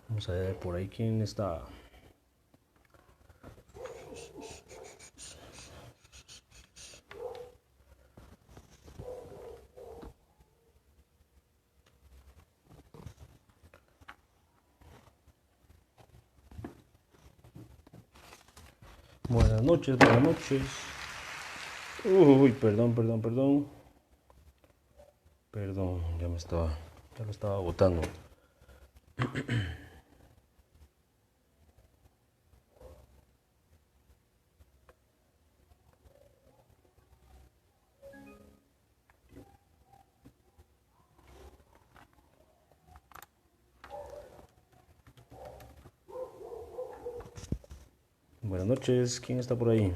Vamos a ver por ahí quién está. Buenas noches, buenas noches. Uy, perdón. Perdón, ya lo estaba botando. Buenas noches, ¿quién está por ahí?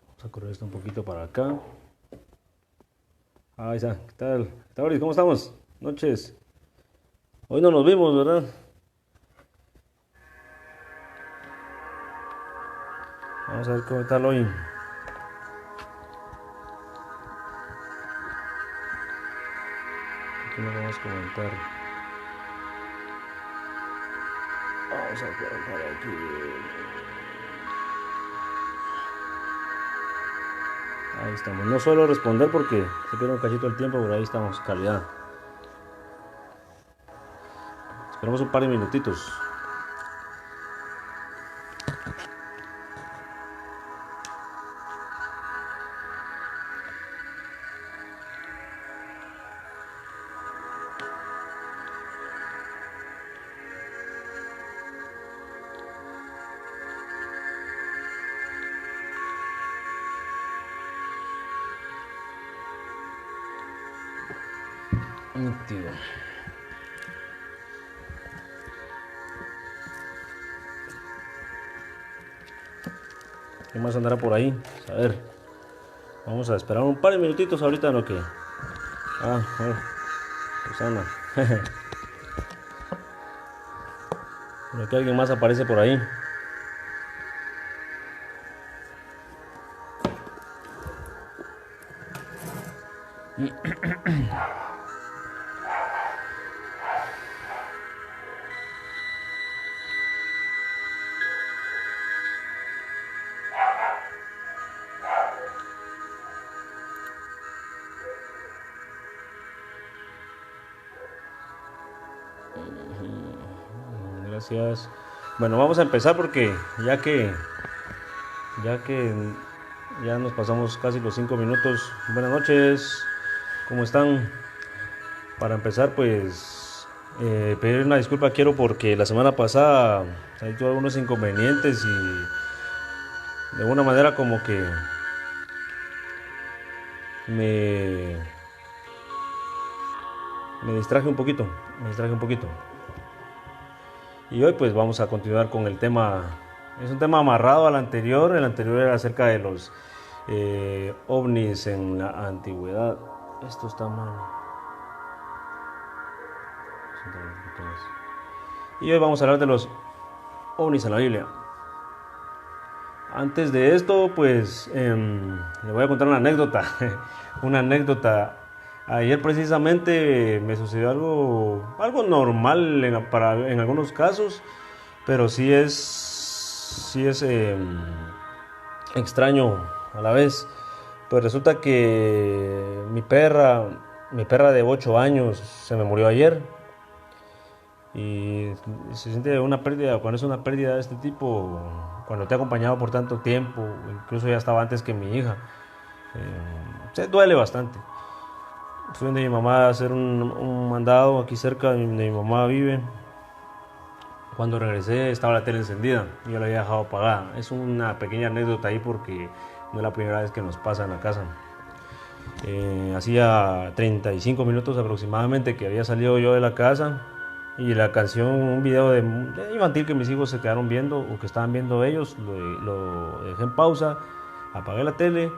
Vamos a correr esto un poquito para acá. Ahí está, ¿qué tal? ¿Qué tal, Boris? ¿Cómo estamos? Noches. Hoy no nos vimos, ¿verdad? Vamos a ver cómo tal hoy. Aquí nos vamos a comentar. Vamos a colocar aquí. Ahí estamos. No suelo responder porque se pierde un cachito el tiempo, pero ahí estamos, calidad. Esperamos un par de minutitos. Nítido. ¿Qué más andará por ahí? A ver. Vamos a esperar un par de minutitos ahorita en lo que. Bueno. Susana. En lo que alguien más aparece por ahí. Gracias. Bueno, vamos a empezar porque ya nos pasamos casi los 5 minutos. Buenas noches, ¿cómo están? Para empezar, pues pedir una disculpa quiero porque la semana pasada tuve algunos inconvenientes y de alguna manera como que me distraje un poquito, Y hoy pues vamos a continuar con el tema, es un tema amarrado al anterior, el anterior era acerca de los ovnis en la antigüedad. Esto está mal. Y hoy vamos a hablar de los ovnis en la Biblia. Antes de esto, pues le voy a contar una anécdota. Una anécdota. Ayer precisamente me sucedió algo normal en algunos casos, pero sí es extraño a la vez. Pues resulta que mi perra de 8 años se me murió ayer. Y se siente una pérdida, cuando es una pérdida de este tipo, cuando te ha acompañado por tanto tiempo, incluso ya estaba antes que mi hija, se duele bastante. Fui donde mi mamá a hacer un mandado aquí cerca de donde mi mamá vive. Cuando regresé estaba la tele encendida y yo la había dejado apagada. Es una pequeña anécdota ahí porque no es la primera vez que nos pasa en la casa. Hacía 35 minutos aproximadamente que había salido yo de la casa y la canción, un video de infantil que mis hijos se quedaron viendo o que estaban viendo ellos, lo dejé en pausa, apagué la tele,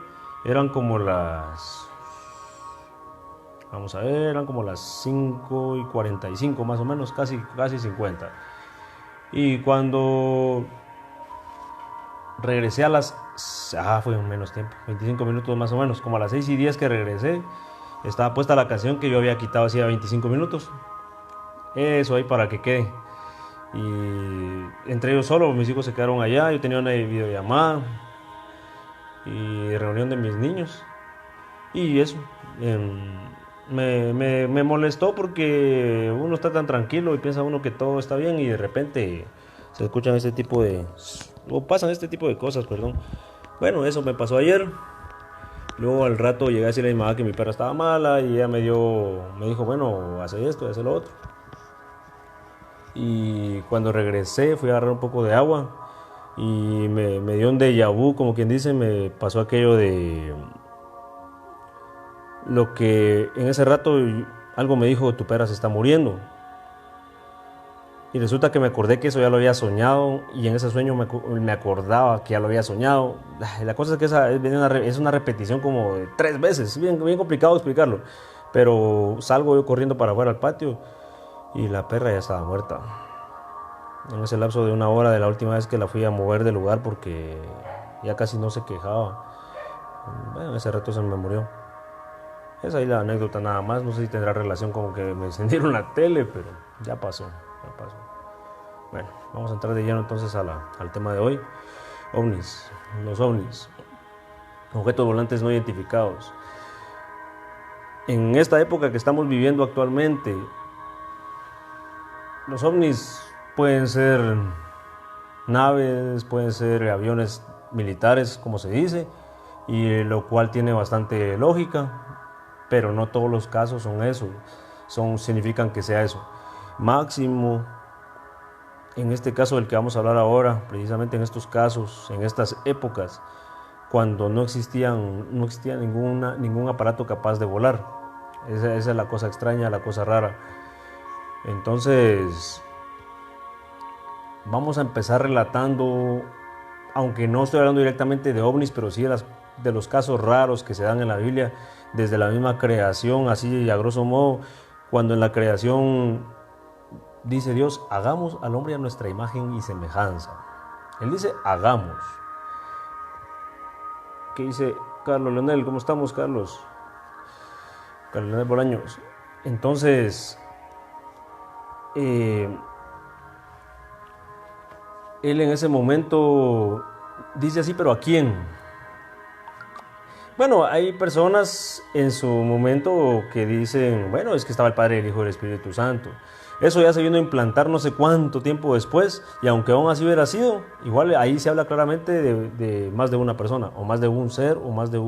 eran como las, vamos a ver, eran como las 5:45 más o menos, casi 50. Y cuando regresé a las... fue menos tiempo, 25 minutos más o menos, como a las 6:10 que regresé, estaba puesta la canción que yo había quitado hacía 25 minutos. Eso ahí para que quede. Y entre ellos solo, mis hijos se quedaron allá, yo tenía una videollamada y reunión de mis niños. Y eso, me molestó porque uno está tan tranquilo y piensa uno que todo está bien y de repente se escuchan este tipo de... o pasan este tipo de cosas, perdón. Bueno, eso me pasó ayer. Luego al rato llegué a decirle a mi mamá que mi perra estaba mala y ella me dijo, bueno, hace esto, hace lo otro. Y cuando regresé fui a agarrar un poco de agua y me dio un déjà vu, como quien dice, me pasó aquello de lo que en ese rato algo me dijo, tu perra se está muriendo. Y resulta que me acordé que eso ya lo había soñado y en ese sueño me acordaba que ya lo había soñado. La cosa es que es una repetición como de 3 veces, bien complicado explicarlo. Pero salgo yo corriendo para afuera al patio y la perra ya estaba muerta. En ese lapso de 1 hora de la última vez que la fui a mover del lugar porque ya casi no se quejaba. Bueno, en ese rato se me murió. Esa es la anécdota nada más, no sé si tendrá relación con que me encendieron la tele, pero ya pasó. Bueno, vamos a entrar de lleno entonces al tema de hoy. OVNIs, los OVNIs, objetos volantes no identificados. En esta época que estamos viviendo actualmente, los OVNIs pueden ser naves, pueden ser aviones militares, como se dice, y lo cual tiene bastante lógica, pero no todos los casos son eso, significan que sea eso. Máximo, en este caso del que vamos a hablar ahora, precisamente en estos casos, en estas épocas, cuando no existía ningún aparato capaz de volar. Esa es la cosa extraña, la cosa rara. Entonces, vamos a empezar relatando, aunque no estoy hablando directamente de ovnis, pero sí de los casos raros que se dan en la Biblia, desde la misma creación, así a grosso modo, cuando en la creación dice Dios, hagamos al hombre a nuestra imagen y semejanza. Él dice, hagamos. ¿Qué dice Carlos Leonel? ¿Cómo estamos, Carlos? Carlos Leonel Bolaños. Entonces, él en ese momento dice así, pero ¿a quién? Bueno, hay personas en su momento que dicen, bueno, es que estaba el Padre, el Hijo y el Espíritu Santo. Eso ya se vino a implantar no sé cuánto tiempo después, y aunque aún así hubiera sido, igual ahí se habla claramente de más de una persona, o más de un ser, o más de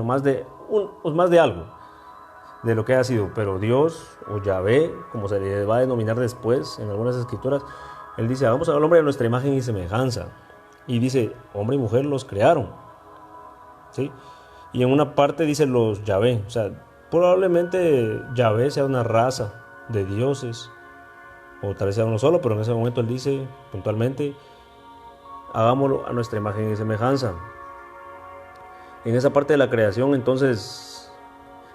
más de algo, de lo que haya sido. Pero Dios, o Yahvé, como se le va a denominar después en algunas escrituras, Él dice, hagamos al hombre a nuestra imagen y semejanza. Y dice, hombre y mujer los crearon. ¿Sí? Y en una parte dice los Yahvé, o sea, probablemente Yahvé sea una raza de dioses, o tal vez sea uno solo, pero en ese momento él dice puntualmente, hagámoslo a nuestra imagen y semejanza. En esa parte de la creación, entonces,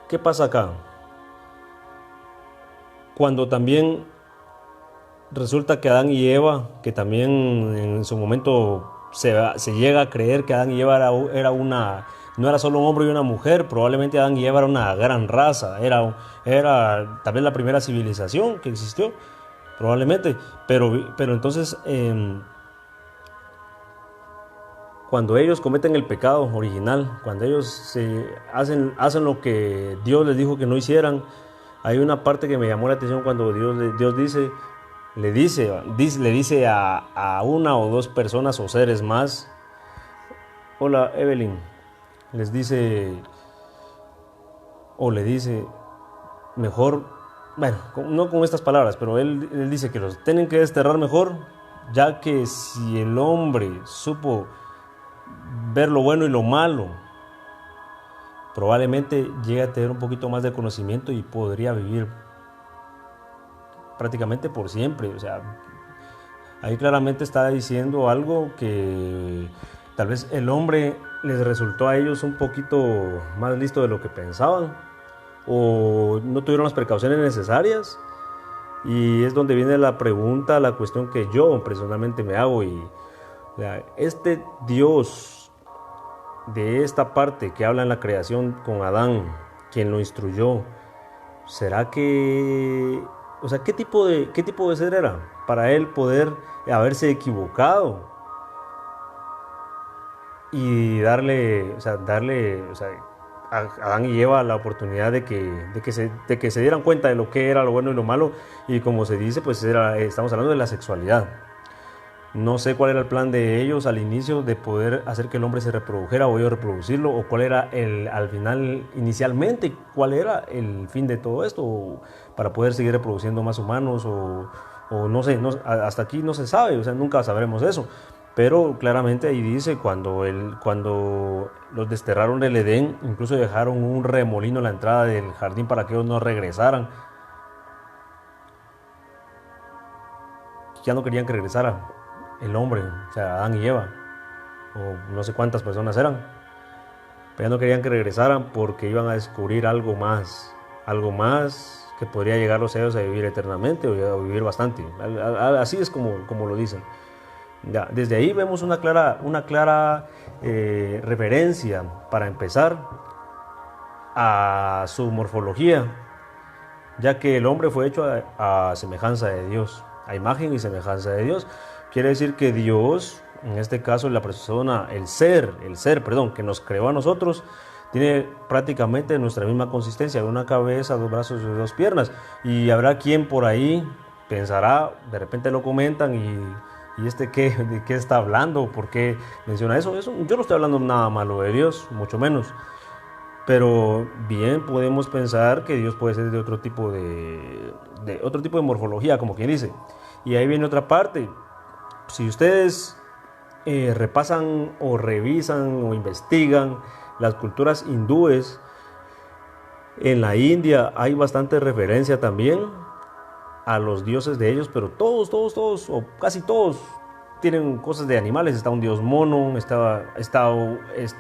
¿qué pasa acá? Cuando también resulta que Adán y Eva, que también en su momento se llega a creer que Adán y Eva no era solo un hombre y una mujer, probablemente Adán y Eva era una gran raza, era tal vez la primera civilización que existió, probablemente, pero entonces cuando ellos cometen el pecado original, cuando ellos hacen lo que Dios les dijo que no hicieran, hay una parte que me llamó la atención cuando Dios le dice a una o dos personas o seres más, hola Evelyn, les dice, o le dice, mejor, bueno, no con estas palabras, pero él dice que los tienen que desterrar mejor, ya que si el hombre supo ver lo bueno y lo malo, probablemente llegue a tener un poquito más de conocimiento y podría vivir prácticamente por siempre. O sea, ahí claramente está diciendo algo que tal vez el hombre les resultó a ellos un poquito más listo de lo que pensaban, o no tuvieron las precauciones necesarias. Y es donde viene la pregunta, la cuestión que yo personalmente me hago. Y o sea, este Dios de esta parte que habla en la creación con Adán, quien lo instruyó, ¿será que, o sea, qué tipo de ser era para él poder haberse equivocado y darle, o sea, a Adán y Eva la oportunidad de que se dieran cuenta de lo que era lo bueno y lo malo? Y como se dice, pues estamos hablando de la sexualidad. No sé cuál era el plan de ellos al inicio de poder hacer que el hombre se reprodujera o ellos reproducirlo, o cuál era al final, inicialmente, cuál era el fin de todo esto, para poder seguir reproduciendo más humanos, o no sé, hasta aquí no se sabe, o sea, nunca sabremos eso. Pero claramente ahí dice, cuando los desterraron del Edén, incluso dejaron un remolino en la entrada del jardín para que ellos no regresaran. Ya no querían que regresara el hombre, o sea, Adán y Eva, o no sé cuántas personas eran, pero ya no querían que regresaran porque iban a descubrir algo más que podría llegarlos a ellos a vivir eternamente o a vivir bastante. Así es como lo dicen. Ya, desde ahí vemos una clara referencia, para empezar, a su morfología, ya que el hombre fue hecho a semejanza de Dios, a imagen y semejanza de Dios. Quiere decir que Dios, en este caso la persona, el ser, que nos creó a nosotros, tiene prácticamente nuestra misma consistencia, una cabeza, 2 brazos y 2 piernas. Y habrá quien por ahí pensará, de repente lo comentan, y de qué está hablando, por qué menciona eso. Yo no estoy hablando nada malo de Dios, mucho menos. Pero bien podemos pensar que Dios puede ser de otro tipo de morfología, como quien dice. Y ahí viene otra parte. Si ustedes repasan o revisan o investigan las culturas hindúes, en la India hay bastante referencia también a los dioses de ellos, pero todos, o casi todos, tienen cosas de animales. Está un dios mono,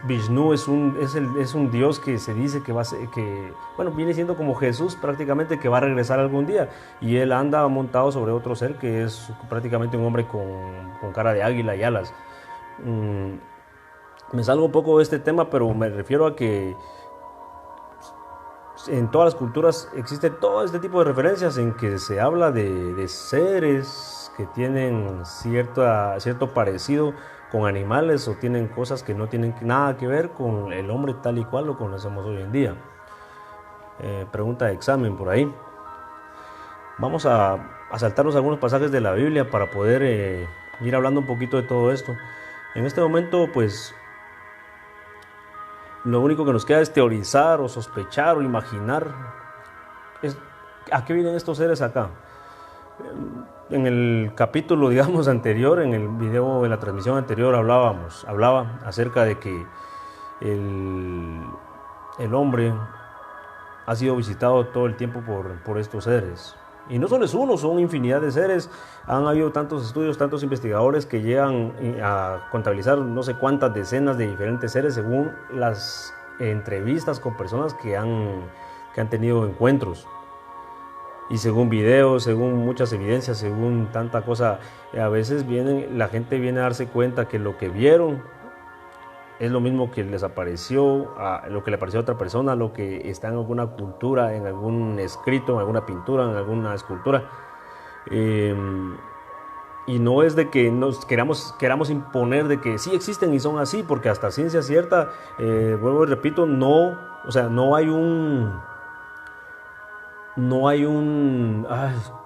Vishnu es un dios que se dice bueno, viene siendo como Jesús prácticamente, que va a regresar algún día, y él anda montado sobre otro ser que es prácticamente un hombre con cara de águila y alas. Me salgo un poco de este tema, pero me refiero a que en todas las culturas existe todo este tipo de referencias en que se habla de seres que tienen cierto parecido con animales, o tienen cosas que no tienen nada que ver con el hombre tal y cual lo conocemos hoy en día. Pregunta de examen por ahí. Vamos a saltarnos algunos pasajes de la Biblia para poder ir hablando un poquito de todo esto. En este momento, pues, lo único que nos queda es teorizar o sospechar o imaginar a qué vienen estos seres acá. En el capítulo, digamos, anterior, en el video de la transmisión anterior, hablaba acerca de que el hombre ha sido visitado todo el tiempo por estos seres. Y no solo es uno, son infinidad de seres. Han habido tantos estudios, tantos investigadores que llegan a contabilizar no sé cuántas decenas de diferentes seres, según las entrevistas con personas que han tenido encuentros. Y según videos, según muchas evidencias, según tanta cosa, a veces la gente viene a darse cuenta que lo que vieron es lo mismo que les apareció, lo que le apareció a otra persona, lo que está en alguna cultura, en algún escrito, en alguna pintura, en alguna escultura. Y no es de que nos queramos imponer de que sí existen y son así, porque hasta ciencia cierta, vuelvo y repito, no hay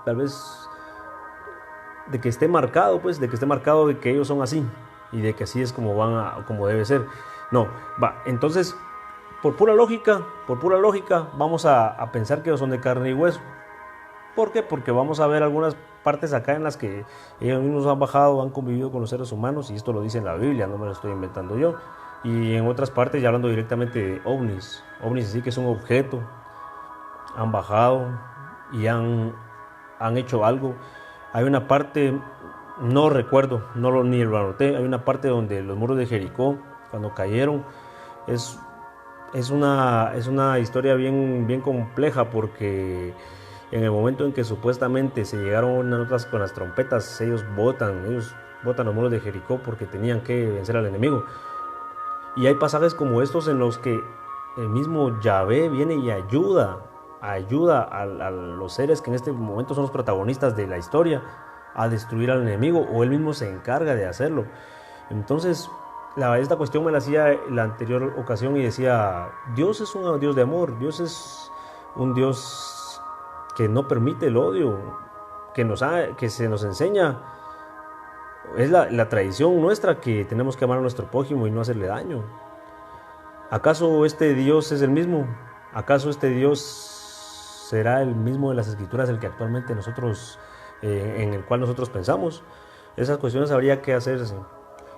tal vez de que esté marcado, de que ellos son así y de que así es como debe ser. No, entonces, por pura lógica, vamos a pensar que ellos son de carne y hueso. ¿Por qué? Porque vamos a ver algunas partes acá en las que ellos mismos han convivido con los seres humanos, y esto lo dice en la Biblia, no me lo estoy inventando yo. Y en otras partes ya hablando directamente de ovnis. Ovnis así que es un objeto, han bajado y han hecho algo. Hay una parte, no recuerdo, ni lo anoté, hay una parte donde los muros de Jericó, cuando cayeron, es, es una historia bien compleja, porque en el momento en que supuestamente se llegaron unas notas con las trompetas, ellos botan los muros de Jericó porque tenían que vencer al enemigo. Y hay pasajes como estos en los que el mismo Yahvé viene y ayuda a los seres que en este momento son los protagonistas de la historia a destruir al enemigo, o él mismo se encarga de hacerlo. Entonces, esta cuestión me la hacía la anterior ocasión y decía, Dios es un Dios de amor, Dios es un Dios que no permite el odio, que se nos enseña. Es la tradición nuestra que tenemos que amar a nuestro prójimo y no hacerle daño. ¿Acaso este Dios es el mismo? ¿Acaso este Dios será el mismo de las Escrituras, el que actualmente nosotros, en el cual nosotros pensamos? Esas cuestiones habría que hacerse.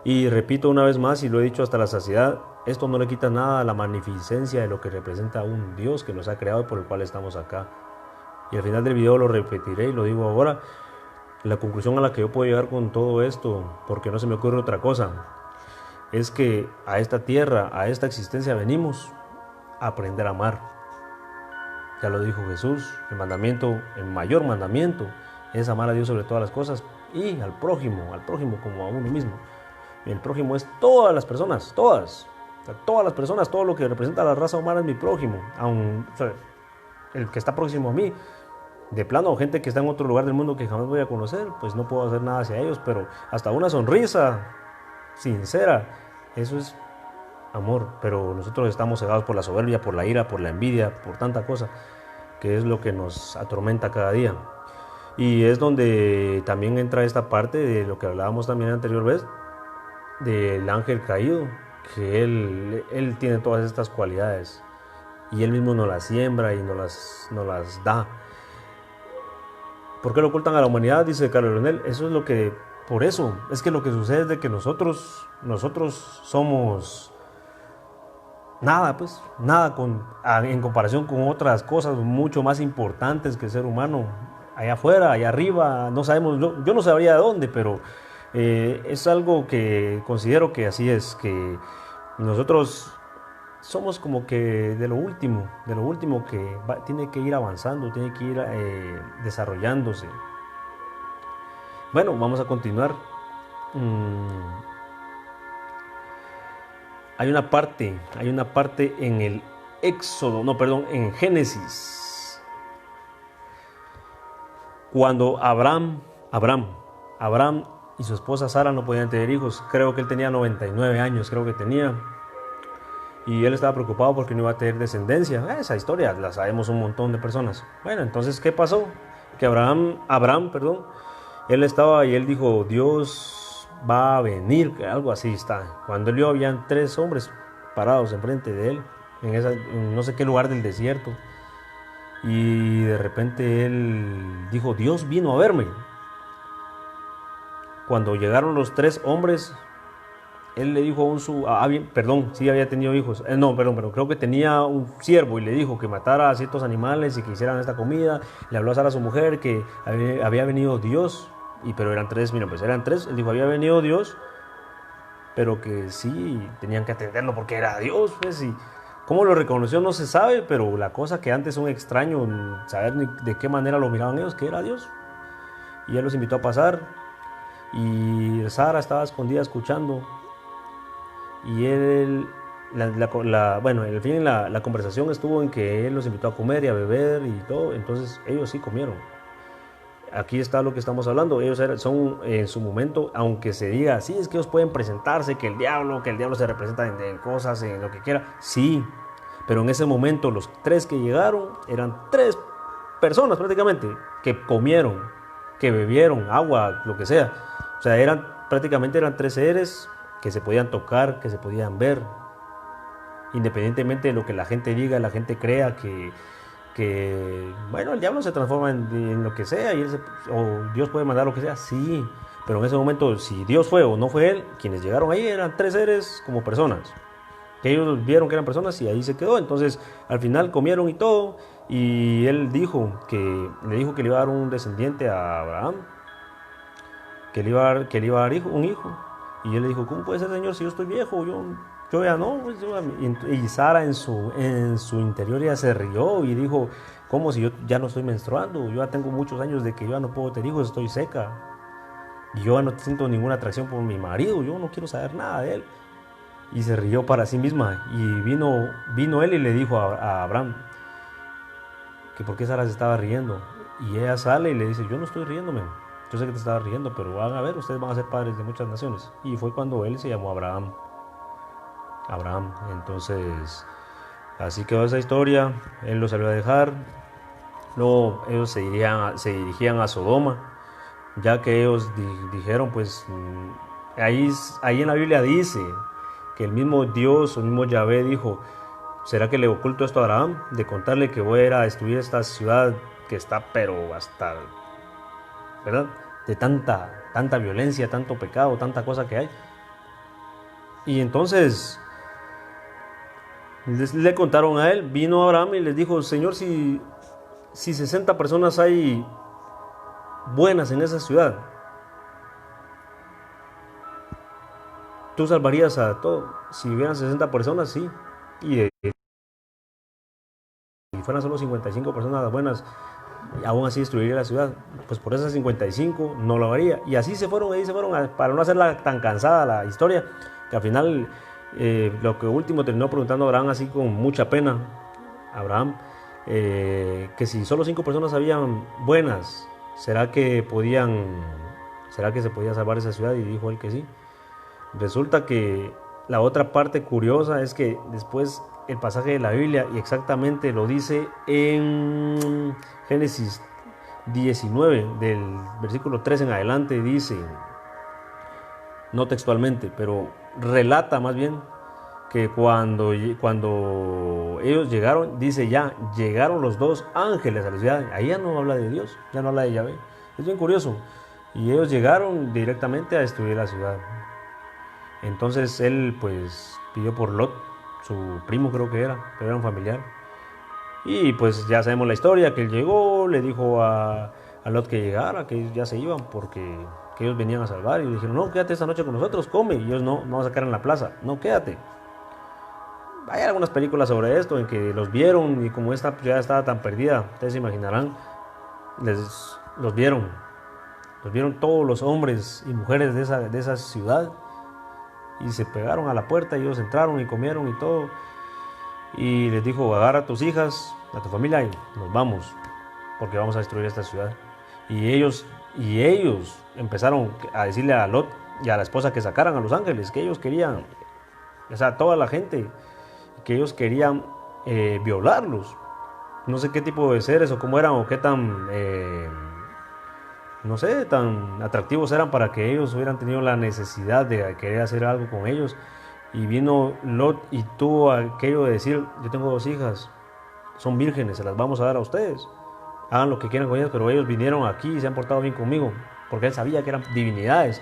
Y repito una vez más, y lo he dicho hasta la saciedad, esto no le quita nada a la magnificencia de lo que representa un Dios que nos ha creado y por el cual estamos acá. Y al final del video lo repetiré y lo digo ahora. La conclusión a la que yo puedo llegar con todo esto, porque no se me ocurre otra cosa, es que a esta tierra, a esta existencia venimos a aprender a amar. Ya lo dijo Jesús, el mayor mandamiento es amar a Dios sobre todas las cosas y al prójimo como a uno mismo. Y el prójimo es todas las personas, todas. O sea, todas las personas, todo lo que representa a la raza humana es mi prójimo. O sea, el que está próximo a mí, de plano, gente que está en otro lugar del mundo que jamás voy a conocer, pues no puedo hacer nada hacia ellos, pero hasta una sonrisa sincera, eso es amor. Pero nosotros estamos cegados por la soberbia, por la ira, por la envidia, por tanta cosa, que es lo que nos atormenta cada día. Y es donde también entra esta parte de lo que hablábamos también la anterior vez, del ángel caído, que él tiene todas estas cualidades y él mismo nos las siembra y nos las da. ¿Por qué lo ocultan a la humanidad? Dice Carlos Leonel. Por eso, es que lo que sucede es de que nosotros somos nada, pues, nada en comparación con otras cosas mucho más importantes que el ser humano. Allá afuera, allá arriba, no sabemos, yo no sabría de dónde, pero es algo que considero que así es, que nosotros somos como que de lo último que tiene que ir avanzando, tiene que ir desarrollándose. Bueno, vamos a continuar. Hay una parte en el en Génesis, cuando Abraham y su esposa Sara no podían tener hijos. Creo que él tenía 99 años, y él estaba preocupado porque no iba a tener descendencia. Esa historia la sabemos un montón de personas. Bueno, entonces, ¿qué pasó? Que Abraham, él estaba y él dijo, Dios va a venir, algo así está. Cuando él vio, habían 3 hombres parados enfrente de él, en no sé qué lugar del desierto. Y de repente él dijo, Dios vino a verme. Cuando llegaron los 3 hombres, él le dijo sí había tenido hijos. Creo que tenía un siervo y le dijo que matara a ciertos animales y que hicieran esta comida. Le habló a Sara, su mujer, que había venido Dios. Pero eran 3, eran 3. Él dijo, había venido Dios, pero que sí, tenían que atenderlo porque era Dios, pues. Y cómo lo reconoció no se sabe, pero la cosa que antes un extraño, saber de qué manera lo miraban ellos, que era Dios. Y él los invitó a pasar, y Sara estaba escondida escuchando. Y él, la conversación estuvo en que él los invitó a comer y a beber y todo. Entonces ellos sí comieron. Aquí está lo que estamos hablando. Ellos son en su momento, aunque se diga, sí, es que ellos pueden presentarse, que el diablo se representa en cosas, en lo que quiera. Sí, pero en ese momento los 3 que llegaron eran 3 personas prácticamente, que comieron, que bebieron agua, lo que sea. O sea, prácticamente eran 3 seres que se podían tocar, que se podían ver, independientemente de lo que la gente diga, la gente crea que el diablo se transforma en lo que sea, o Dios puede mandar lo que sea, sí, pero en ese momento, si Dios fue o no fue él, quienes llegaron ahí eran 3 seres como personas. que ellos vieron que eran personas y ahí se quedó. Entonces al final comieron y todo, y él le dijo que le iba a dar un descendiente a Abraham, que le iba a dar un hijo. Y él le dijo, ¿cómo puede ser, señor, si yo estoy viejo? Yo ya no. Pues, y Sara en su interior ya se rió y dijo, ¿cómo si yo ya no estoy menstruando? Yo ya tengo muchos años de que yo ya no puedo tener hijos, estoy seca. Y yo ya no siento ninguna atracción por mi marido, yo no quiero saber nada de él. Y se rió para sí misma. Y vino él y le dijo a Abraham que por qué Sara se estaba riendo. Y ella sale y le dice, yo no estoy riéndome. Yo sé que te estaba riendo, pero van a ver, ustedes van a ser padres de muchas naciones. Y fue cuando él se llamó Abraham. Abraham. Entonces, así quedó esa historia. Él lo salió a dejar. Luego ellos se dirigían a Sodoma, ya que ellos dijeron, pues, ahí en la Biblia dice que el mismo Dios, el mismo Yahvé dijo, ¿será que le oculto esto a Abraham? De contarle que voy a ir a destruir esta ciudad que está, pero hasta, ¿verdad? De tanta violencia, tanto pecado, tanta cosa que hay. Y entonces le contaron a él, vino Abraham y les dijo, Señor, si 60 personas hay buenas en esa ciudad, ¿tú salvarías a todo? Si hubieran 60 personas, sí. Y si fueran solo 55 personas buenas, aún así destruiría la ciudad. Pues por esas 55 no lo haría. Y así se fueron, para no hacerla tan cansada la historia, que al final lo que último terminó preguntando a Abraham así con mucha pena, Abraham, que si solo 5 personas habían buenas, ¿será que se podía salvar esa ciudad? Y dijo él que sí. Resulta que la otra parte curiosa es que después el pasaje de la Biblia, y exactamente lo dice en Génesis 19, del versículo 3 en adelante, dice, no textualmente, pero relata más bien que cuando ellos llegaron, dice ya, llegaron los 2 ángeles a la ciudad. Ahí ya no habla de Dios, ya no habla de Yahvé. Es bien curioso. Y ellos llegaron directamente a destruir la ciudad. Entonces él pues pidió por Lot, su primo creo que era, pero era un familiar. Y pues ya sabemos la historia, que él llegó, le dijo a Lot que llegara, que ellos ya se iban porque que ellos venían a salvar. Y le dijeron, no, quédate esta noche con nosotros, come. Y ellos no a sacar en la plaza, no, quédate. Hay algunas películas sobre esto en que los vieron y como esta ciudad estaba tan perdida, ustedes se imaginarán, los vieron todos los hombres y mujeres de esa ciudad. Y se pegaron a la puerta y ellos entraron y comieron y todo. Y les dijo, agarra a tus hijas, a tu familia y nos vamos, porque vamos a destruir esta ciudad. Y ellos empezaron a decirle a Lot y a la esposa que sacaran a los ángeles, que ellos querían, o sea, toda la gente, que ellos querían violarlos. No sé qué tipo de seres o cómo eran o qué tan... no sé, tan atractivos eran para que ellos hubieran tenido la necesidad de querer hacer algo con ellos. Y vino Lot y tuvo aquello de decir, yo tengo 2 hijas, son vírgenes, se las vamos a dar a ustedes, hagan lo que quieran con ellas, pero ellos vinieron aquí y se han portado bien conmigo, porque él sabía que eran divinidades.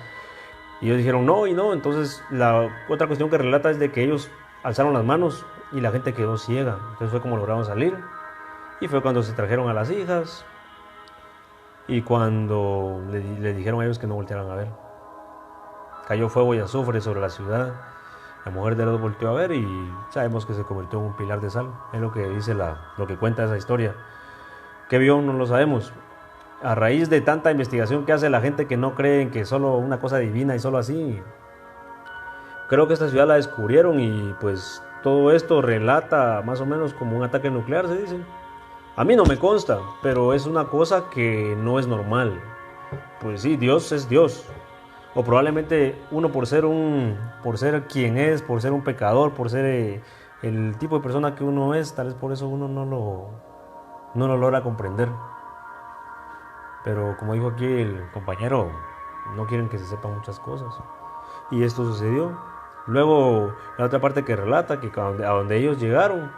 Y ellos dijeron no y no. Entonces la otra cuestión que relata es de que ellos alzaron las manos y la gente quedó ciega. Entonces fue como lograron salir. Y fue cuando se trajeron a las hijas y cuando le dijeron a ellos que no voltearan a ver. Cayó fuego y azufre sobre la ciudad. La mujer de Lot volteó a ver y sabemos que se convirtió en un pilar de sal. Es lo que dice lo que cuenta esa historia. ¿Qué vio? No lo sabemos. A raíz de tanta investigación que hace la gente que no cree en que es solo una cosa divina y solo así, creo que esta ciudad la descubrieron y pues todo esto relata más o menos como un ataque nuclear, se dice. A mí no me consta, pero es una cosa que no es normal. Pues sí, Dios es Dios. O probablemente uno por ser quien es, por ser un pecador, por ser el tipo de persona que uno es, tal vez por eso uno no lo logra comprender. Pero como dijo aquí el compañero, no quieren que se sepan muchas cosas. Y esto sucedió. Luego, la otra parte que relata que a donde ellos llegaron,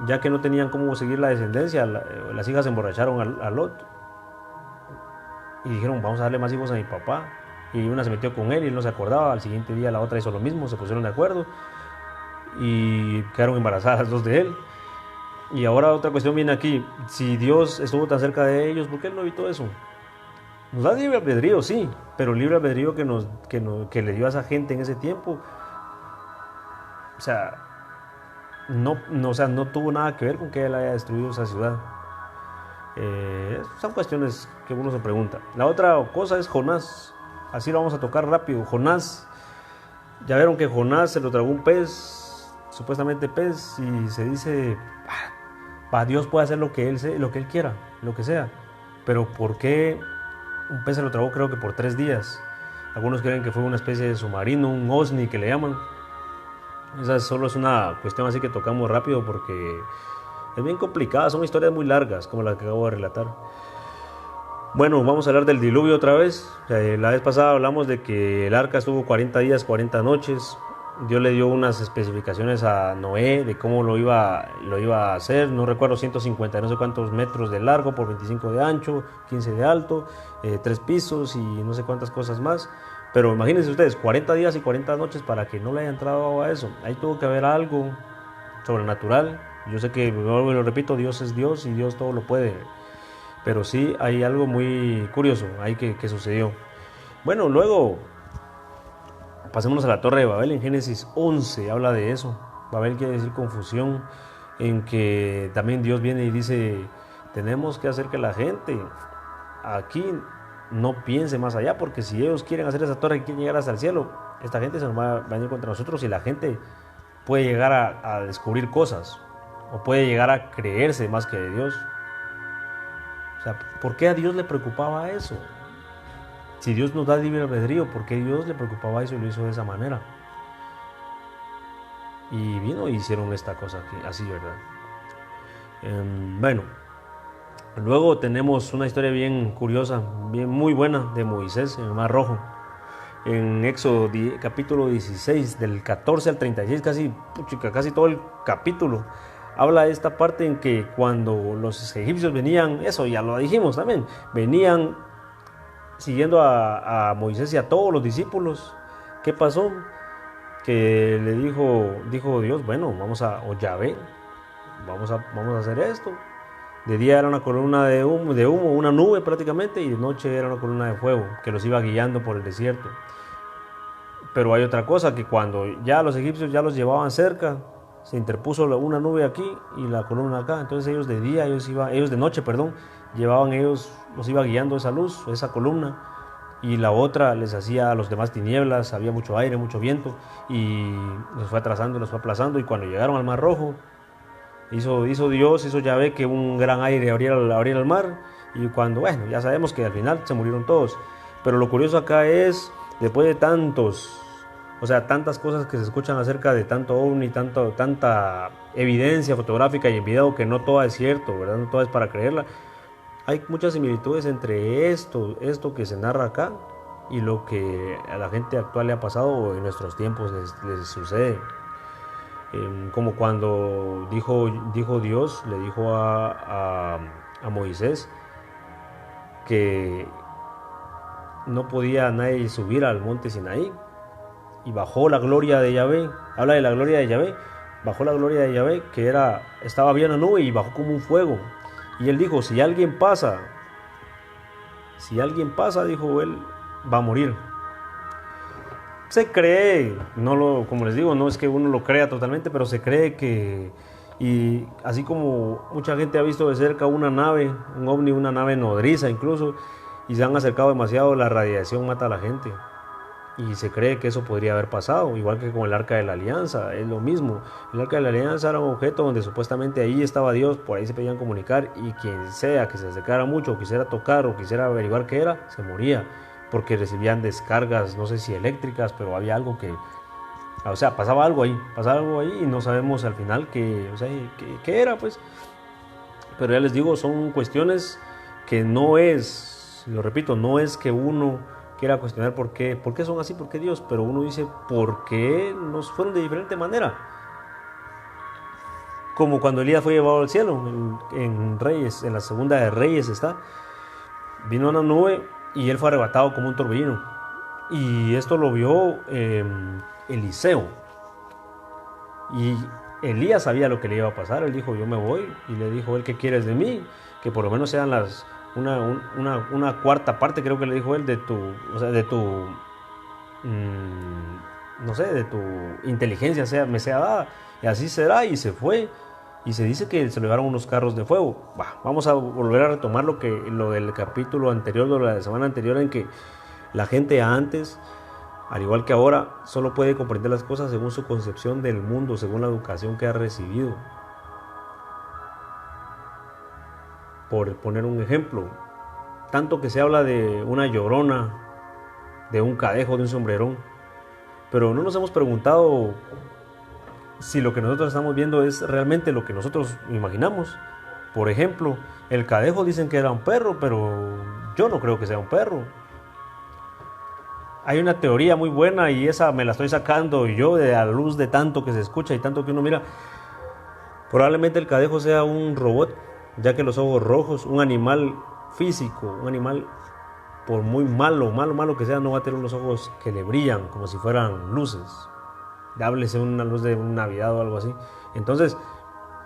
ya que no tenían cómo seguir la descendencia, las hijas se emborracharon a Lot. Y dijeron, vamos a darle más hijos a mi papá. Y una se metió con él y él no se acordaba. Al siguiente día la otra hizo lo mismo, se pusieron de acuerdo. y quedaron embarazadas las dos de él. Y ahora otra cuestión viene aquí, si Dios estuvo tan cerca de ellos, ¿por qué Él no evitó eso? Nos da libre albedrío, sí, pero libre albedrío que le dio a esa gente en ese tiempo, o sea, no tuvo nada que ver con que Él haya destruido esa ciudad. Son cuestiones que uno se pregunta. La otra cosa es Jonás, así lo vamos a tocar rápido. Jonás, ya vieron que Jonás se lo tragó un pez, supuestamente pez, y se dice, Dios puede hacer lo que él quiera, lo que sea, pero ¿por qué un pez se lo tragó? Creo que por 3 días. Algunos creen que fue una especie de submarino, un OSNI que le llaman. Esa solo es una cuestión así que tocamos rápido porque es bien complicada, son historias muy largas como las que acabo de relatar. Bueno, vamos a hablar del diluvio otra vez. La vez pasada hablamos de que el arca estuvo 40 días, 40 noches. Dios le dio unas especificaciones a Noé de cómo lo iba a hacer. No recuerdo, 150, no sé cuántos metros de largo por 25 de ancho, 15 de alto, 3 pisos y no sé cuántas cosas más. Pero imagínense ustedes, 40 días y 40 noches para que no le haya entrado a eso. Ahí tuvo que haber algo sobrenatural. Yo sé que, lo repito, Dios es Dios y Dios todo lo puede. Pero sí hay algo muy curioso ahí que sucedió. Bueno, luego pasémonos a la Torre de Babel. En Génesis 11 habla de eso. Babel quiere decir confusión, en que también Dios viene y dice, tenemos que hacer que la gente aquí no piense más allá, porque si ellos quieren hacer esa torre y quieren llegar hasta el cielo, esta gente se nos va a venir contra nosotros y la gente puede llegar a descubrir cosas o puede llegar a creerse más que de Dios. O sea, ¿por qué a Dios le preocupaba eso? Si Dios nos da libre albedrío, ¿por qué a Dios le preocupaba eso y lo hizo de esa manera? Y vino y hicieron esta cosa aquí, así, ¿verdad? Bueno, luego tenemos una historia bien curiosa, muy buena de Moisés en el Mar Rojo. En Éxodo capítulo 16, del 14 al 36, casi todo el capítulo, habla de esta parte en que cuando los egipcios venían, eso ya lo dijimos también, venían siguiendo a Moisés y a todos los discípulos. ¿Qué pasó? Que le dijo Dios, bueno, o Yahvé, vamos a hacer esto. De día era una columna de humo, una nube prácticamente, y de noche era una columna de fuego que los iba guiando por el desierto. Pero hay otra cosa, que cuando ya los egipcios ya los llevaban cerca, se interpuso una nube aquí y la columna acá. Entonces ellos de día, ellos de noche, los iba guiando esa luz, esa columna, y la otra les hacía a los demás tinieblas. Había mucho aire, mucho viento, y los fue atrasando, los fue aplazando. Y cuando llegaron al Mar Rojo, hizo Yahvé que un gran aire abriera el mar. Y cuando, bueno, ya sabemos que al final se murieron todos. Pero lo curioso acá es, después de tantas cosas que se escuchan acerca de tanto ovni, tanta evidencia fotográfica y en video, que no toda es cierto, ¿verdad? No toda es para creerla. Hay muchas similitudes entre esto que se narra acá y lo que a la gente actual le ha pasado o en nuestros tiempos les sucede. Como cuando dijo Dios, le dijo a Moisés que no podía nadie subir al monte Sinaí, y bajó la gloria de Yahvé. Habla de la gloria de Yahvé. Bajó la gloria de Yahvé, que estaba bien la nube y bajó como un fuego. Y él dijo, si alguien pasa, dijo él, va a morir. Se cree, como les digo, no es que uno lo crea totalmente, pero se cree que, y así como mucha gente ha visto de cerca una nave, un ovni, una nave nodriza incluso, y se han acercado demasiado, la radiación mata a la gente. Y se cree que eso podría haber pasado, igual que con el Arca de la Alianza, es lo mismo. El Arca de la Alianza era un objeto donde supuestamente ahí estaba Dios, por ahí se podían comunicar, y quien sea que se acercara mucho, o quisiera tocar, o quisiera averiguar qué era, se moría, porque recibían descargas, no sé si eléctricas, pero había algo pasaba algo ahí, y no sabemos al final qué era, pues. Pero ya les digo, son cuestiones que no es, lo repito, no es que uno quiera cuestionar por qué son así, por qué Dios, pero uno dice, ¿por qué nos fueron de diferente manera? Como cuando Elías fue llevado al cielo, en Reyes, en la segunda de Reyes vino una nube y él fue arrebatado como un torbellino. Y esto lo vio Eliseo. Y Elías sabía lo que le iba a pasar. Él dijo, yo me voy. Y le dijo él, ¿qué quieres de mí? Que por lo menos sean una cuarta parte, creo que le dijo él, de tu, o sea, de tu, no sé, de tu inteligencia me sea dada. Y así será. Y se fue. Y se dice que se le llevaron unos carros de fuego. Vamos a volver a retomar lo del capítulo anterior, de la semana anterior, en que la gente antes, al igual que ahora, solo puede comprender las cosas según su concepción del mundo, según la educación que ha recibido. Por poner un ejemplo, tanto que se habla de una llorona, de un cadejo, de un sombrerón, pero no nos hemos preguntado si lo que nosotros estamos viendo es realmente lo que nosotros imaginamos. Por ejemplo, el cadejo dicen que era un perro, pero yo no creo que sea un perro. Hay una teoría muy buena y esa me la estoy sacando yo de la luz de tanto que se escucha y tanto que uno mira. Probablemente el cadejo sea un robot, ya que los ojos rojos, un animal físico, un animal por muy malo que sea, no va a tener unos ojos que le brillan como si fueran luces. Háblese una luz de una Navidad o algo así. Entonces,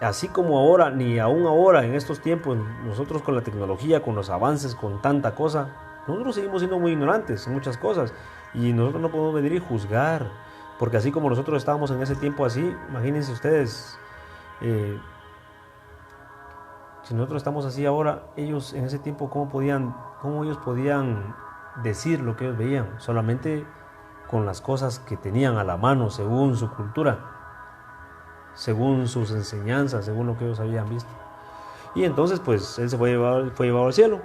así como ahora, ni aún ahora, en estos tiempos, nosotros con la tecnología, con los avances, con tanta cosa, nosotros seguimos siendo muy ignorantes en muchas cosas. Y nosotros no podemos venir y juzgar. Porque así como nosotros estábamos en ese tiempo así, imagínense ustedes, si nosotros estamos así ahora, ellos en ese tiempo, ¿cómo ellos podían decir lo que ellos veían? Solamente con las cosas que tenían a la mano, según su cultura, según sus enseñanzas, según lo que ellos habían visto. Y entonces pues él fue llevado al cielo.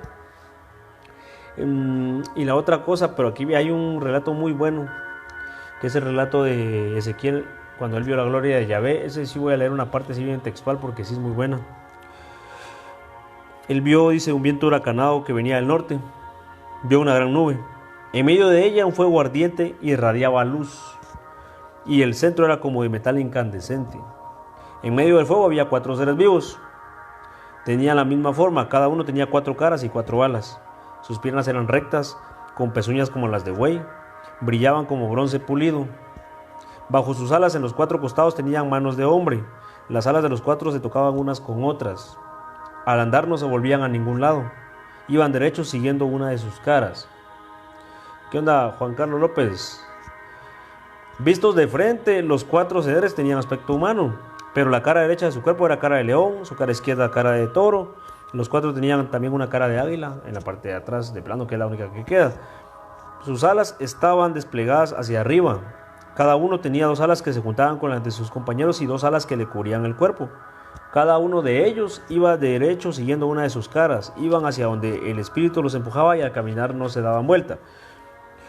Y la otra cosa, pero aquí hay un relato muy bueno, que es el relato de Ezequiel cuando él vio la gloria de Yahvé. Ese sí voy a leer una parte así bien textual porque sí es muy buena. Él vio, dice, un viento huracanado que venía del norte. Vio una gran nube. En medio de ella un fuego ardiente irradiaba luz, y el centro era como de metal incandescente. En medio del fuego había 4 seres vivos. Tenían la misma forma, cada uno tenía 4 caras y 4 alas. Sus piernas eran rectas, con pezuñas como las de buey, brillaban como bronce pulido. Bajo sus alas en los 4 costados tenían manos de hombre. Las alas de los 4 se tocaban unas con otras. Al andar no se volvían a ningún lado. Iban derechos siguiendo una de sus caras. ¿Qué onda, Juan Carlos López? Vistos de frente, los 4 seres tenían aspecto humano, pero la cara derecha de su cuerpo era cara de león, su cara izquierda cara de toro. Los 4 tenían también una cara de águila en la parte de atrás de plano, que es la única que queda. Sus alas estaban desplegadas hacia arriba. Cada uno tenía 2 alas que se juntaban con las de sus compañeros y 2 alas que le cubrían el cuerpo. Cada uno de ellos iba derecho siguiendo una de sus caras. Iban hacia donde el espíritu los empujaba y al caminar no se daban vuelta.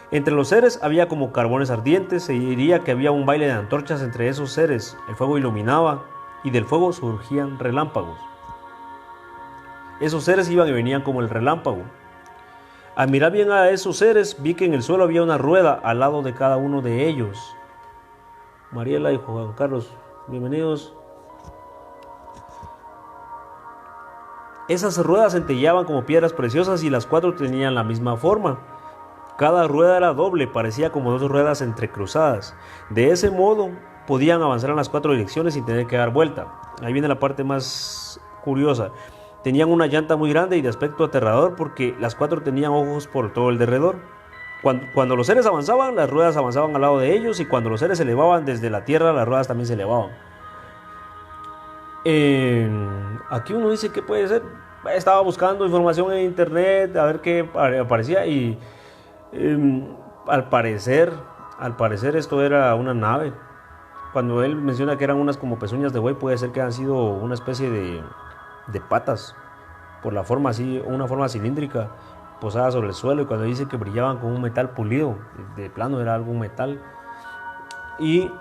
Entre los seres había como carbones ardientes. Se diría que había un baile de antorchas entre esos seres. El fuego iluminaba y del fuego surgían relámpagos. Esos seres iban y venían como el relámpago. Al mirar bien a esos seres, vi que en el suelo había una rueda al lado de cada uno de ellos. Mariela y Juan Carlos, bienvenidos. Esas ruedas centelleaban como piedras preciosas y las 4 tenían la misma forma. Cada rueda era doble, parecía como 2 ruedas entrecruzadas. De ese modo podían avanzar en las 4 direcciones sin tener que dar vuelta. Ahí viene la parte más curiosa. Tenían una llanta muy grande y de aspecto aterrador porque las 4 tenían ojos por todo el derredor. Cuando los seres avanzaban, las ruedas avanzaban al lado de ellos, y cuando los seres se elevaban desde la tierra, las ruedas también se elevaban. Aquí uno dice que puede ser. Estaba buscando información en internet a ver qué aparecía y al parecer esto era una nave. Cuando él menciona que eran unas como pezuñas de buey, puede ser que han sido una especie de patas, por la forma así, una forma cilíndrica posada sobre el suelo, y cuando dice que brillaban con un metal pulido, de plano era algún metal. Y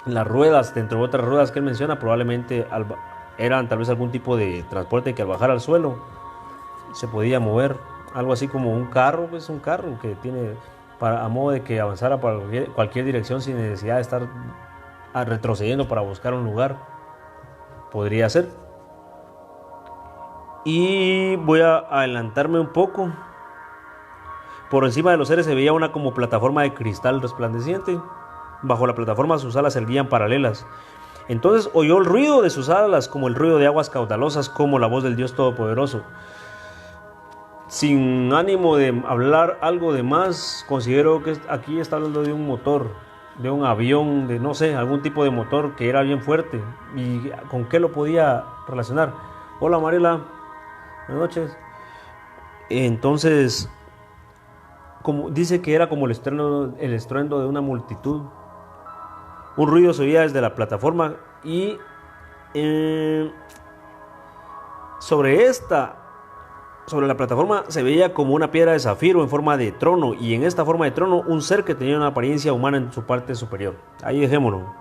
las ruedas, dentro de otras ruedas que él menciona, probablemente eran tal vez algún tipo de transporte que al bajar al suelo se podía mover, algo así como un carro, pues un carro que tiene a modo de que avanzara para cualquier dirección sin necesidad de estar retrocediendo para buscar un lugar. Podría ser. Y voy a adelantarme un poco. Por encima de los seres se veía una como plataforma de cristal resplandeciente. Bajo la plataforma sus alas se erguían paralelas. Entonces oyó el ruido de sus alas como el ruido de aguas caudalosas, como la voz del Dios Todopoderoso. Sin ánimo de hablar algo de más, considero que aquí está hablando de un motor, de un avión, de no sé, algún tipo de motor que era bien fuerte. ¿Y con qué lo podía relacionar? Hola Mariela, buenas noches. Entonces, como dice que era como el estruendo de una multitud. Un ruido se oía desde la plataforma y sobre la plataforma se veía como una piedra de zafiro en forma de trono, y en esta forma de trono un ser que tenía una apariencia humana en su parte superior. Ahí dejémoslo.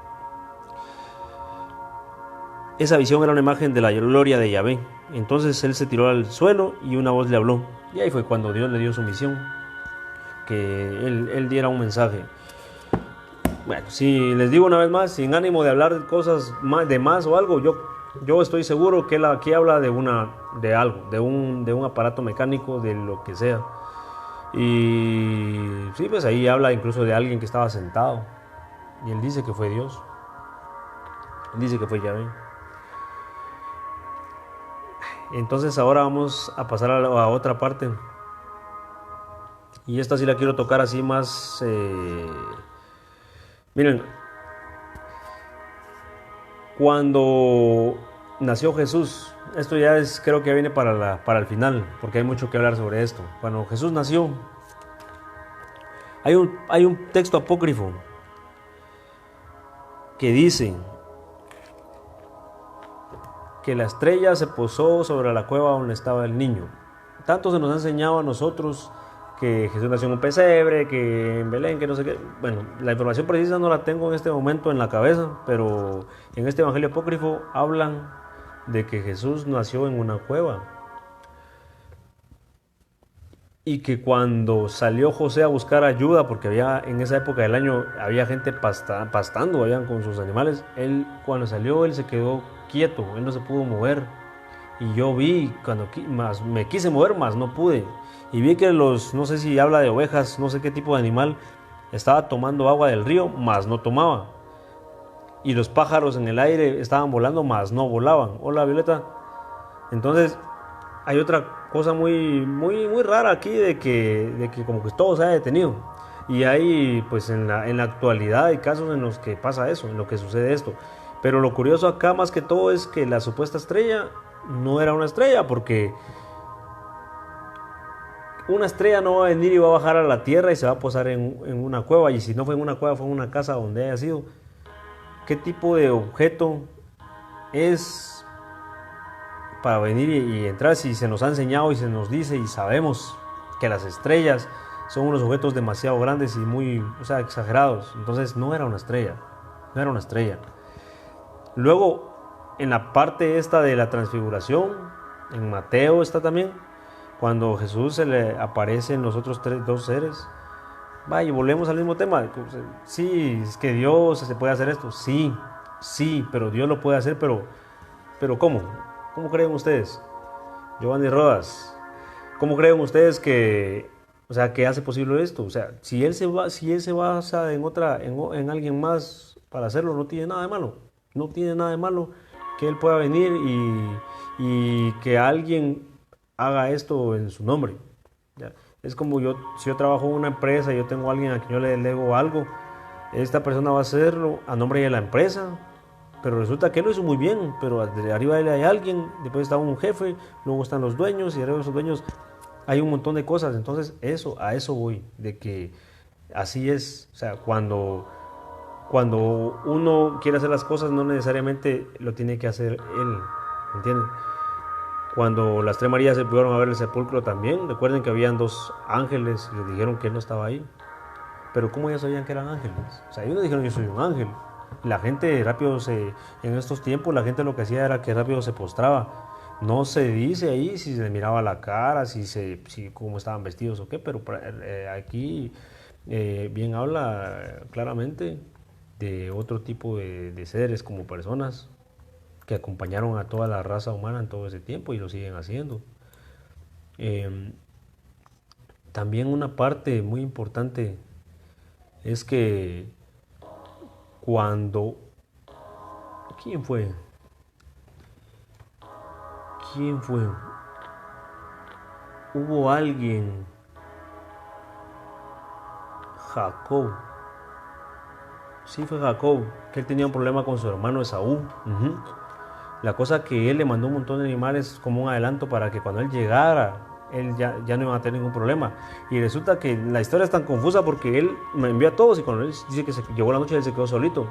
Esa visión era una imagen de la gloria de Yahvé. Entonces él se tiró al suelo y una voz le habló. Y ahí fue cuando Dios le dio su misión, que él diera un mensaje. Bueno, si les digo una vez más, sin ánimo de hablar de cosas de más o algo, yo estoy seguro que él aquí habla de algo, de un aparato mecánico, de lo que sea. Y sí, pues ahí habla incluso de alguien que estaba sentado. Y él dice que fue Dios. Él dice que fue Yahvé. Entonces ahora vamos a pasar a otra parte. Y esta sí la quiero tocar así más... Miren, cuando nació Jesús, esto ya creo que viene para el final, porque hay mucho que hablar sobre esto. Cuando Jesús nació, hay un texto apócrifo que dice que la estrella se posó sobre la cueva donde estaba el niño. Tanto se nos ha enseñado a nosotros que Jesús nació en un pesebre, que en Belén, que no sé qué. Bueno, la información precisa no la tengo en este momento en la cabeza, pero en este evangelio apócrifo hablan de que Jesús nació en una cueva. Y que cuando salió José a buscar ayuda, porque en esa época del año había gente pastando con sus animales, cuando salió él se quedó quieto, él no se pudo mover. Y yo vi, me quise mover, más no pude. Y vi que no sé si habla de ovejas, no sé qué tipo de animal, estaba tomando agua del río, más no tomaba. Y los pájaros en el aire estaban volando, más no volaban. Hola Violeta. Entonces, hay otra cosa muy, muy, muy rara aquí de que como que todo se ha detenido. Y hay, pues en la actualidad hay casos en los que pasa eso, en lo que sucede esto. Pero lo curioso acá más que todo es que la supuesta estrella no era una estrella, porque una estrella no va a venir y va a bajar a la tierra y se va a posar en una cueva. Y si no fue en una cueva, fue en una casa donde haya sido. ¿Qué tipo de objeto es para venir y entrar? Si se nos ha enseñado y se nos dice y sabemos que las estrellas son unos objetos demasiado grandes y muy, exagerados. Entonces no era una estrella, no era una estrella. Luego, en la parte esta de la transfiguración, en Mateo está también, cuando Jesús se le aparecen los otros dos seres. Y volvemos al mismo tema. Sí, es que Dios se puede hacer esto. Sí, sí, pero Dios lo puede hacer, pero ¿cómo? ¿Cómo creen ustedes? Giovanni Rodas, ¿cómo creen ustedes que hace posible esto? Si él se basa en alguien más para hacerlo, no tiene nada de malo. No tiene nada de malo que él pueda venir y que alguien haga esto en su nombre. ¿Ya? Es como si yo trabajo en una empresa y yo tengo a alguien a quien yo le delego algo, esta persona va a hacerlo a nombre de la empresa, pero resulta que él lo hizo muy bien, pero arriba de él hay alguien, después está un jefe, luego están los dueños, y arriba de esos dueños hay un montón de cosas. Entonces a eso voy, de que así es. Cuando uno quiere hacer las cosas, no necesariamente lo tiene que hacer él, ¿entienden? Cuando las tres Marías se pudieron a ver el sepulcro también, recuerden que habían dos ángeles y les dijeron que él no estaba ahí. Pero ¿cómo ya sabían que eran ángeles? Ellos dijeron: yo soy un ángel. La gente rápido en estos tiempos, la gente lo que hacía era que rápido se postraba. No se dice ahí si se miraba la cara, si cómo estaban vestidos o qué, pero aquí bien habla claramente de otro tipo de seres, como personas que acompañaron a toda la raza humana en todo ese tiempo y lo siguen haciendo. También una parte muy importante es que cuando... ¿Quién fue? Hubo alguien, Jacob. Sí, fue Jacob, que él tenía un problema con su hermano Esaú. La cosa que él le mandó un montón de animales como un adelanto para que cuando él llegara, él ya no iba a tener ningún problema. Y resulta que la historia es tan confusa porque él me envió a todos y cuando él dice que llegó la noche, él se quedó solito.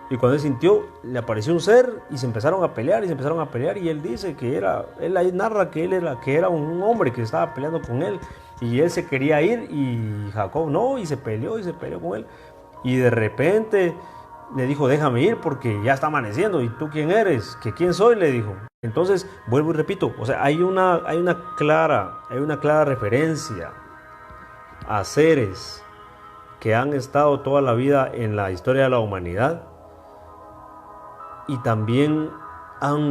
Y cuando él sintió, le apareció un ser y se empezaron a pelear y él dice que él ahí narra que era un hombre que estaba peleando con él y él se quería ir y Jacob no, y se peleó con él. Y de repente le dijo, déjame ir porque ya está amaneciendo. ¿Y tú quién eres? ¿Que quién soy? Le dijo. Entonces, vuelvo y repito, o sea, hay una clara referencia a seres que han estado toda la vida en la historia de la humanidad y también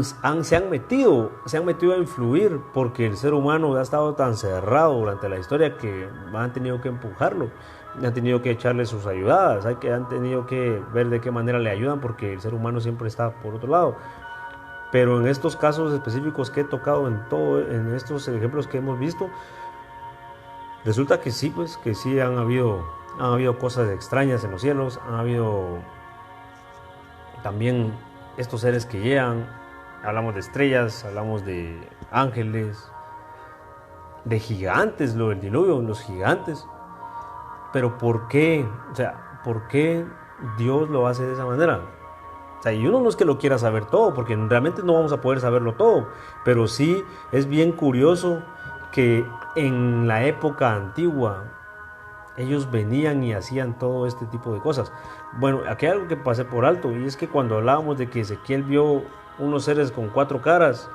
se han metido a influir porque el ser humano ha estado tan cerrado durante la historia que han tenido que empujarlo, han tenido que echarle sus ayudadas, han tenido que ver de qué manera le ayudan porque el ser humano siempre está por otro lado. Pero en estos casos específicos que he tocado en estos ejemplos que hemos visto, resulta que sí, pues que sí han habido cosas extrañas en los cielos, han habido también estos seres que llegan, hablamos de estrellas, hablamos de ángeles, de gigantes, lo del diluvio, los gigantes. Pero ¿por qué? O sea, ¿por qué Dios lo hace de esa manera? O sea, y uno no es que lo quiera saber todo, porque realmente no vamos a poder saberlo todo, pero sí es bien curioso que en la época antigua ellos venían y hacían todo este tipo de cosas. Bueno, aquí hay algo que pasé por alto, y es que cuando hablábamos de que Ezequiel vio unos seres con 4 caras,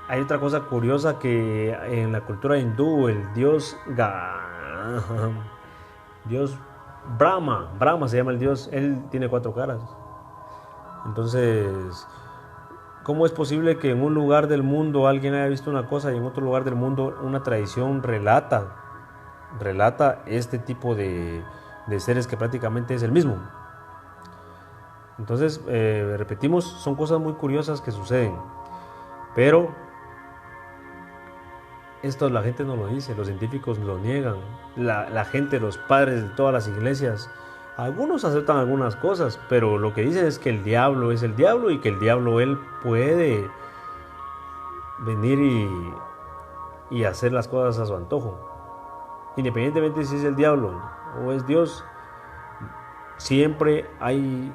hay otra cosa curiosa que en la cultura hindú, el dios Brahma se llama el dios, él tiene 4 caras. Entonces, ¿cómo es posible que en un lugar del mundo alguien haya visto una cosa y en otro lugar del mundo una tradición relata este tipo de seres que prácticamente es el mismo? Entonces, repetimos, son cosas muy curiosas que suceden, pero esto la gente no lo dice, los científicos lo niegan, la gente, los padres de todas las iglesias, algunos aceptan algunas cosas, pero lo que dicen es que el diablo es el diablo y que el diablo él puede venir y hacer las cosas a su antojo. Independientemente si es el diablo o es Dios, siempre hay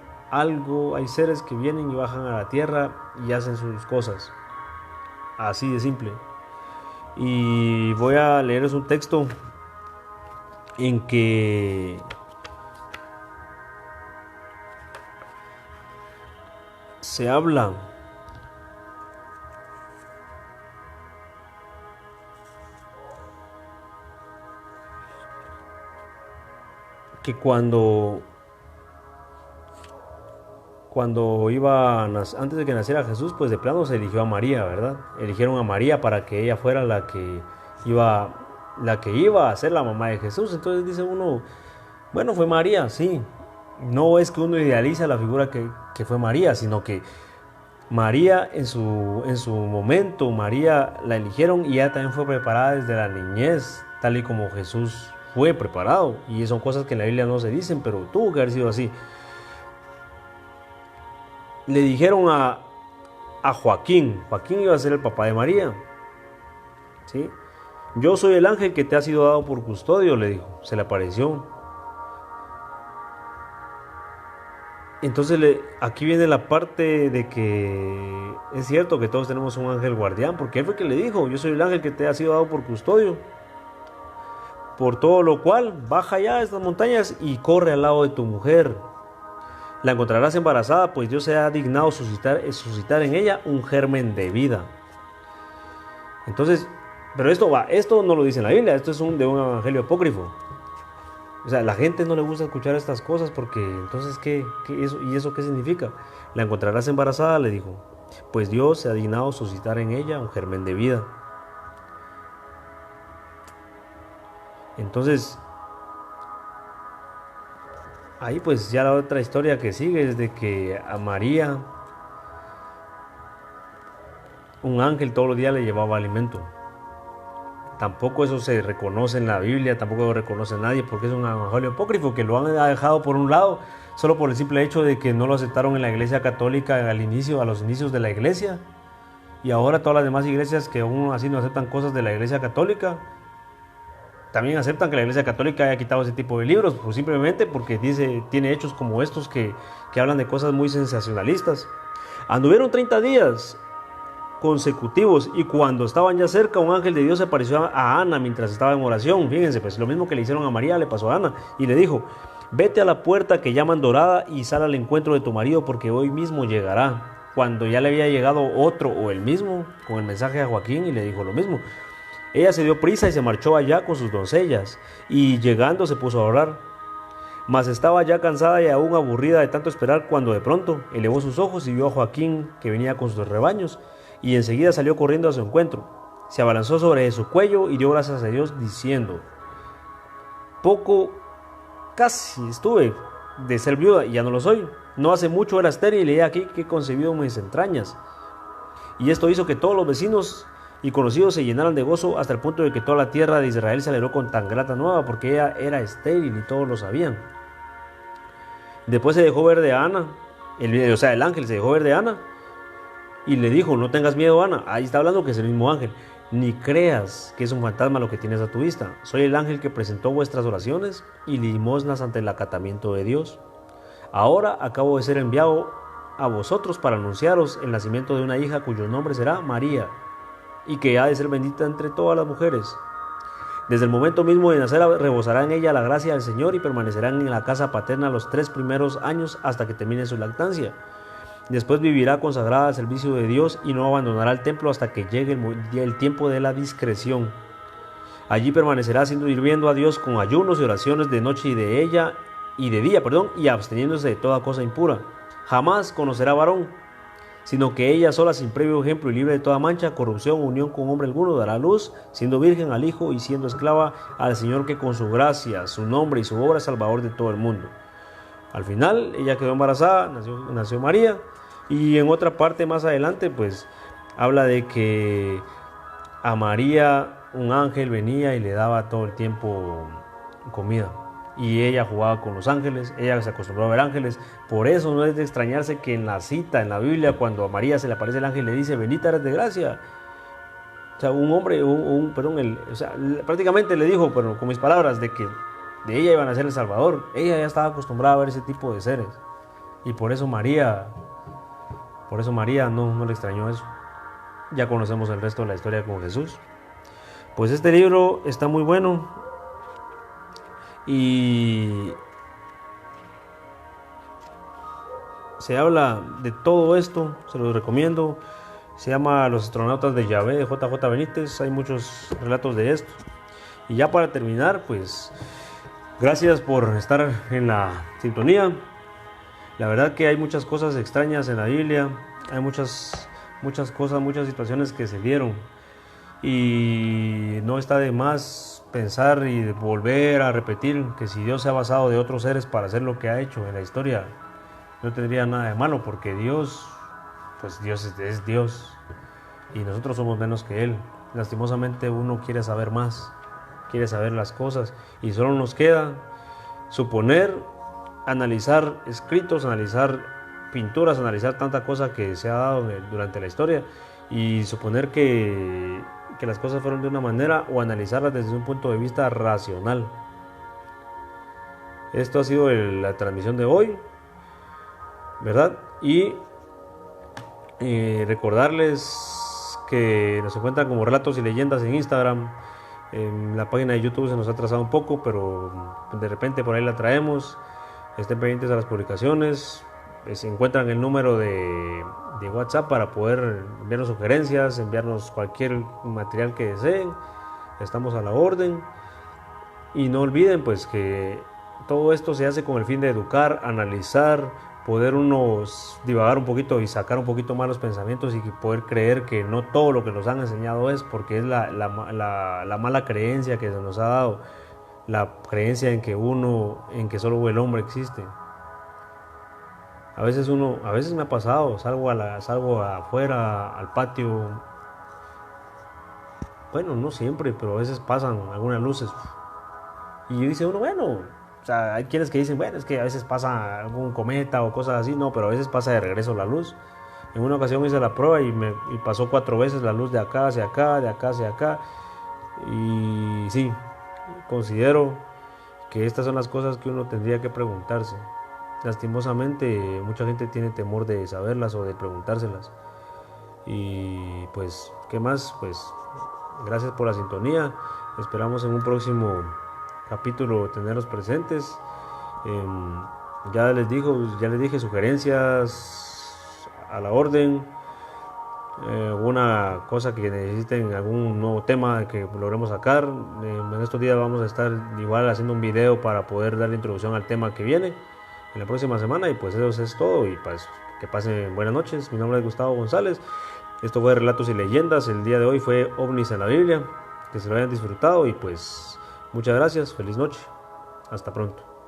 seres que vienen y bajan a la tierra y hacen sus cosas. Así de simple. Y voy a leerles un texto en que se habla que cuando antes de que naciera Jesús, pues de plano se eligió a María, ¿verdad? Eligieron a María para que ella fuera la que iba a ser la mamá de Jesús. Entonces dice uno, bueno, fue María, sí. No es que uno idealiza la figura que fue María, sino que María en su momento, María la eligieron y ella también fue preparada desde la niñez, tal y como Jesús fue preparado. Y son cosas que en la Biblia no se dicen, pero tuvo que haber sido así. Le dijeron a Joaquín iba a ser el papá de María, ¿sí? Yo soy el ángel que te ha sido dado por custodio, le dijo, se le apareció. Entonces aquí viene la parte de que es cierto que todos tenemos un ángel guardián, porque él fue que le dijo, yo soy el ángel que te ha sido dado por custodio. Por todo lo cual, baja ya a estas montañas y corre al lado de tu mujer. La encontrarás embarazada, pues Dios se ha dignado suscitar en ella un germen de vida. Entonces, pero esto no lo dice en la Biblia, esto es de un evangelio apócrifo. O sea, a la gente no le gusta escuchar estas cosas porque entonces, ¿y eso qué significa? La encontrarás embarazada, le dijo, pues Dios se ha dignado suscitar en ella un germen de vida. Entonces, ahí pues ya la otra historia que sigue es de que a María un ángel todos los días le llevaba alimento. Tampoco eso se reconoce en la Biblia, tampoco lo reconoce nadie, porque es un evangelio apócrifo que lo han dejado por un lado, solo por el simple hecho de que no lo aceptaron en la Iglesia Católica a los inicios de la Iglesia. Y ahora todas las demás iglesias que aún así no aceptan cosas de la Iglesia Católica, también aceptan que la Iglesia Católica haya quitado ese tipo de libros, pues simplemente porque tiene hechos como estos que hablan de cosas muy sensacionalistas. Anduvieron 30 días consecutivos, y cuando estaban ya cerca, un ángel de Dios se apareció a Ana mientras estaba en oración. Fíjense, pues lo mismo que le hicieron a María le pasó a Ana, y le dijo: vete a la puerta que llaman Dorada y sal al encuentro de tu marido, porque hoy mismo llegará. Cuando ya le había llegado otro o el mismo con el mensaje a Joaquín, y le dijo lo mismo, ella se dio prisa y se marchó allá con sus doncellas, y llegando se puso a orar. Mas estaba ya cansada y aún aburrida de tanto esperar, cuando de pronto elevó sus ojos y vio a Joaquín, que venía con sus rebaños, y enseguida salió corriendo a su encuentro. Se abalanzó sobre su cuello y dio gracias a Dios, diciendo: poco casi estuve de ser viuda y ya no lo soy. No hace mucho era estéril y he aquí que he concebido en mis entrañas. Y esto hizo que todos los vecinos y conocidos se llenaran de gozo, hasta el punto de que toda la tierra de Israel se alegró con tan grata nueva, porque ella era estéril y todos lo sabían. Después se dejó ver de Ana, el ángel se dejó ver de Ana y le dijo: no tengas miedo, Ana. Ahí está hablando que es el mismo ángel. Ni creas que es un fantasma lo que tienes a tu vista. Soy el ángel que presentó vuestras oraciones y limosnas ante el acatamiento de Dios. Ahora acabo de ser enviado a vosotros para anunciaros el nacimiento de una hija cuyo nombre será María, y que ha de ser bendita entre todas las mujeres. Desde el momento mismo de nacer rebosará en ella la gracia del Señor, y permanecerán en la casa paterna los 3 primeros años hasta que termine su lactancia. Después vivirá consagrada al servicio de Dios y no abandonará el templo hasta que llegue el tiempo de la discreción. Allí permanecerá sirviendo a Dios con ayunos y oraciones de noche y de día, y absteniéndose de toda cosa impura. Jamás conocerá varón, sino que ella sola, sin previo ejemplo y libre de toda mancha, corrupción o unión con hombre alguno, dará luz, siendo virgen al Hijo y siendo esclava al Señor, que con su gracia, su nombre y su obra es salvador de todo el mundo. Al final ella quedó embarazada, nació María, y en otra parte más adelante pues habla de que a María un ángel venía y le daba todo el tiempo comida, y ella jugaba con los ángeles, ella se acostumbró a ver ángeles. Por eso no es de extrañarse que en la cita, en la Biblia, cuando a María se le aparece el ángel, le dice: bendita eres de gracia. O sea, un hombre, prácticamente le dijo, pero con mis palabras, de que de ella iban a ser el Salvador. Ella ya estaba acostumbrada a ver ese tipo de seres, y por eso María no le extrañó eso. Ya conocemos el resto de la historia con Jesús. Pues este libro está muy bueno, y se habla de todo esto, se los recomiendo. Se llama Los astronautas de Yahvé, de JJ Benítez. Hay muchos relatos de esto. Y ya para terminar, pues gracias por estar en la sintonía. La verdad que hay muchas cosas extrañas en la Biblia, hay muchas cosas, muchas situaciones que se dieron, y no está de más pensar y volver a repetir que si Dios se ha basado de otros seres para hacer lo que ha hecho en la historia, no tendría nada de malo, porque Dios es Dios, y nosotros somos menos que Él. Lastimosamente uno quiere saber más, quiere saber las cosas, y solo nos queda suponer, analizar escritos, analizar pinturas, analizar tanta cosa que se ha dado durante la historia, y suponer que las cosas fueron de una manera, o analizarlas desde un punto de vista racional. Esto ha sido la transmisión de hoy, ¿verdad? Y recordarles que nos encuentran como Relatos y Leyendas en Instagram. En la página de YouTube se nos ha atrasado un poco, pero de repente por ahí la traemos. Estén pendientes a las publicaciones. Se encuentran el número de WhatsApp para poder enviarnos sugerencias, enviarnos cualquier material que deseen. Estamos a la orden. Y no olviden pues que todo esto se hace con el fin de educar, analizar, poder unos divagar un poquito y sacar un poquito más los pensamientos, y poder creer que no todo lo que nos han enseñado es, porque es la mala creencia que se nos ha dado. la creencia en que solo el hombre existe. A veces me ha pasado, salgo afuera al patio, bueno, no siempre, pero a veces pasan algunas luces y dice uno, bueno, o sea, hay quienes que dicen, bueno, es que a veces pasa algún cometa o cosas así, no, pero a veces pasa de regreso la luz. En una ocasión hice la prueba y pasó 4 veces la luz de acá hacia acá, de acá hacia acá. Y sí, considero que estas son las cosas que uno tendría que preguntarse. Lastimosamente, mucha gente tiene temor de saberlas o de preguntárselas. Y pues, ¿qué más? Pues, gracias por la sintonía. Esperamos en un próximo capítulo tenerlos presentes. Ya les dije sugerencias a la orden. Una cosa que necesiten, algún nuevo tema que logremos sacar. En estos días vamos a estar igual haciendo un video para poder dar la introducción al tema que viene en la próxima semana. Y pues eso es todo. Y pues que pasen buenas noches. Mi nombre es Gustavo González. Esto fue Relatos y Leyendas. El día de hoy fue OVNIs en la Biblia. Que se lo hayan disfrutado y pues muchas gracias. Feliz noche. Hasta pronto.